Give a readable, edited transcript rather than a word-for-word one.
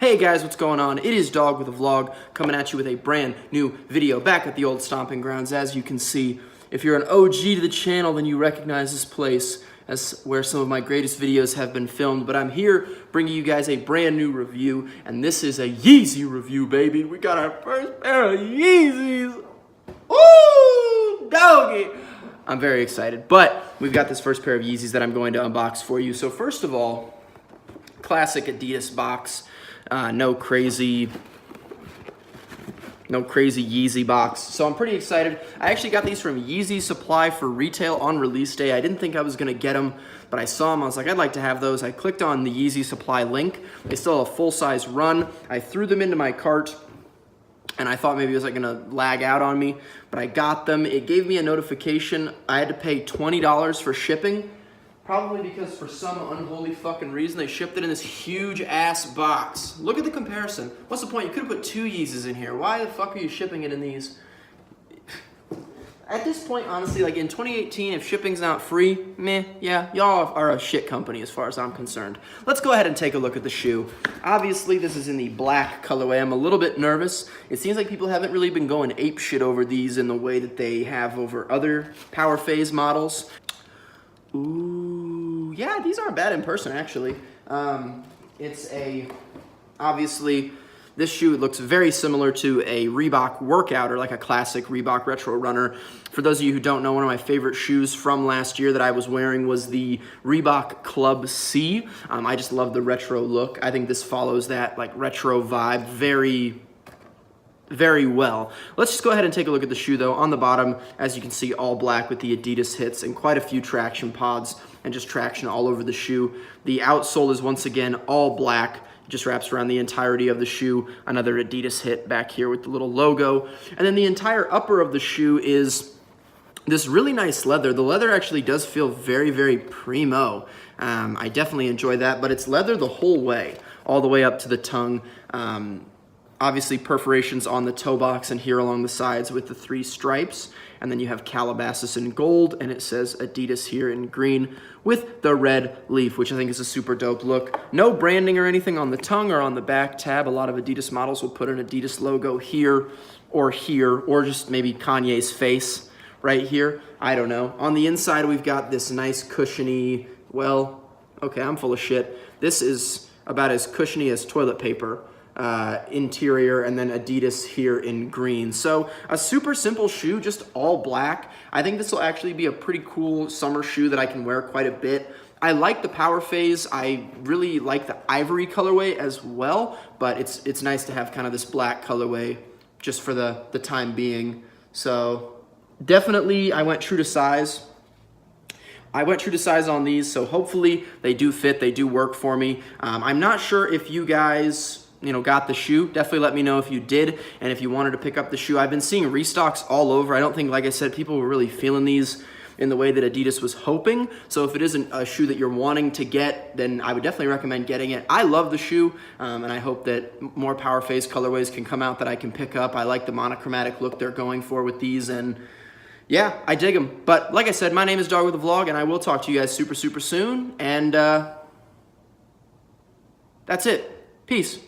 Hey guys, what's going on? It is Dog with a Vlog coming at you with a brand new video back at the old stomping grounds. As you can see, if you're an OG to the channel, then you recognize this place as where some of my greatest videos have been filmed. But I'm here bringing you guys a brand new review, and this is a Yeezy review, baby. We got our first pair of Yeezys. Woo, doggy! I'm very excited, but we've got this first pair of Yeezys that I'm going to unbox for you. So first of all, classic Adidas box. No crazy Yeezy box. So I'm pretty excited. I actually got these from Yeezy Supply for retail on release day. I didn't think I was gonna get them, but I saw them. I was like, I'd like to have those. I clicked on the Yeezy Supply link. They still have a full-size run. I threw them into my cart, and I thought maybe it was like gonna lag out on me, but I got them. It gave me a notification. I had to pay $20 for shipping. Probably because for some unholy fucking reason, they shipped it in this huge ass box. Look at the comparison. What's the point? You could have put two Yeezys in here. Why the fuck are you shipping it in these? At this point, honestly, like in 2018, if shipping's not free, meh, yeah, y'all are a shit company as far as I'm concerned. Let's go ahead and take a look at the shoe. Obviously, this is in the black colorway. I'm a little bit nervous. It seems like people haven't really been going ape shit over these in the way that they have over other Powerphase models. Ooh, yeah, these aren't bad in person, actually. Obviously, this shoe looks very similar to a Reebok workout or like a classic Reebok retro runner. For those of you who don't know, one of my favorite shoes from last year that I was wearing was the Reebok Club C. I just love the retro look. I think this follows that like retro vibe very well. Let's just go ahead and take a look at the shoe though. On the bottom, as you can see, all black with the Adidas hits and quite a few traction pods and just traction all over the shoe. The outsole is once again all black. It just wraps around the entirety of the shoe. Another Adidas hit back here with the little logo. And then the entire upper of the shoe is this really nice leather. The leather actually does feel very primo. I definitely enjoy that, but it's leather the whole way, all the way up to the tongue. Obviously perforations on the toe box and here along the sides with the 3 stripes. And then you have Calabasas in gold, and it says Adidas here in green with the red leaf, which I think is a super dope look. No branding or anything on the tongue or on the back tab. A lot of Adidas models will put an Adidas logo here, or just maybe Kanye's face right here. I don't know. On the inside, we've got this nice cushiony, well, okay, I'm full of shit. This is about as cushiony as toilet paper. Interior, and then Adidas here in green. So a super simple shoe, just all black. I think this will actually be a pretty cool summer shoe that I can wear quite a bit. I like the Powerphase. I really like the ivory colorway as well, but it's nice to have kind of this black colorway just for the time being. So definitely I went true to size. On these, so hopefully they do fit, they do work for me. I'm not sure if you guys got the shoe. Definitely let me know if you did, and if you wanted to pick up the shoe. I've been seeing restocks all over. I don't think, like I said, people were really feeling these in the way that Adidas was hoping. So if it isn't a shoe that you're wanting to get, then I would definitely recommend getting it. I love the shoe, and I hope that more Powerphase colorways can come out that I can pick up. I like the monochromatic look they're going for with these, and yeah, I dig them. But like I said, my name is Dog with a Vlog, and I will talk to you guys super soon, and that's it. Peace.